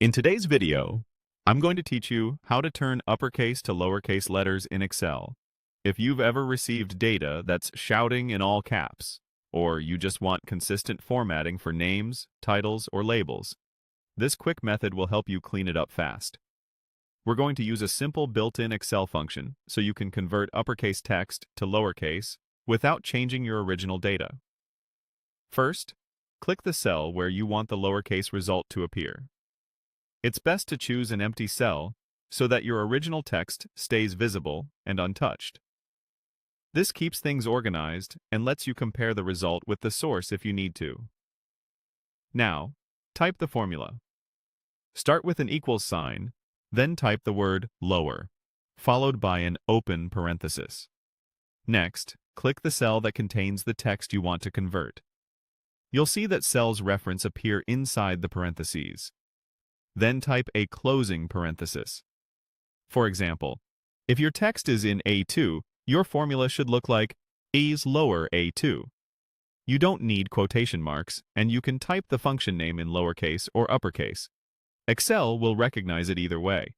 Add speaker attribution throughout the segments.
Speaker 1: In today's video, I'm going to teach you how to turn uppercase to lowercase letters in Excel. If you've ever received data that's shouting in all caps, or you just want consistent formatting for names, titles, or labels, this quick method will help you clean it up fast. We're going to use a simple built-in Excel function so you can convert uppercase text to lowercase without changing your original data. First, click the cell where you want the lowercase result to appear. It's best to choose an empty cell so that your original text stays visible and untouched. This keeps things organized and lets you compare the result with the source if you need to. Now, type the formula. Start with an equals sign, then type the word lower, followed by an open parenthesis. Next, click the cell that contains the text you want to convert. You'll see that cell's reference appear inside the parentheses. Then type a closing parenthesis. For example, if your text is in A2, your formula should look like A's lower A2. You don't need quotation marks, and you can type the function name in lowercase or uppercase. Excel will recognize it either way.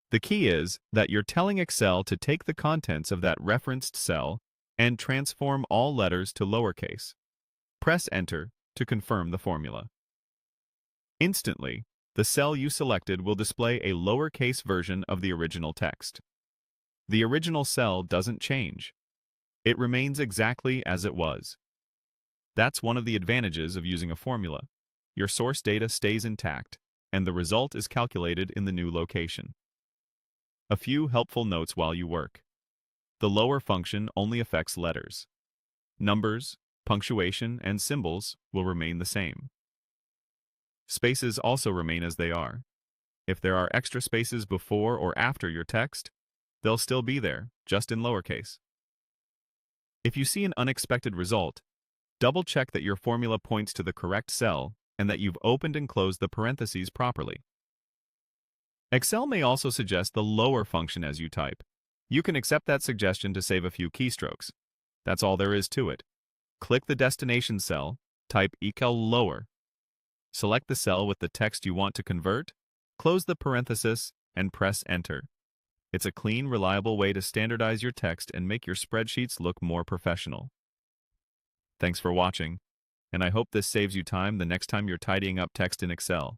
Speaker 1: The key is that you're telling Excel to take the contents of that referenced cell and transform all letters to lowercase. Press Enter to confirm the formula. Instantly, the cell you selected will display a lowercase version of the original text. The original cell doesn't change. It remains exactly as it was. That's one of the advantages of using a formula. Your source data stays intact, and the result is calculated in the new location. A few helpful notes while you work. The lower function only affects letters. Numbers, punctuation, and symbols will remain the same. Spaces also remain as they are. If there are extra spaces before or after your text, they'll still be there, just in lowercase. If you see an unexpected result, double-check that your formula points to the correct cell and that you've opened and closed the parentheses properly. Excel may also suggest the lower function as you type. You can accept that suggestion to save a few keystrokes. That's all there is to it. Click the destination cell, type equal lower. Select the cell with the text you want to convert, close the parenthesis, and press Enter. It's a clean, reliable way to standardize your text and make your spreadsheets look more professional. Thanks for watching, and I hope this saves you time the next time you're tidying up text in Excel.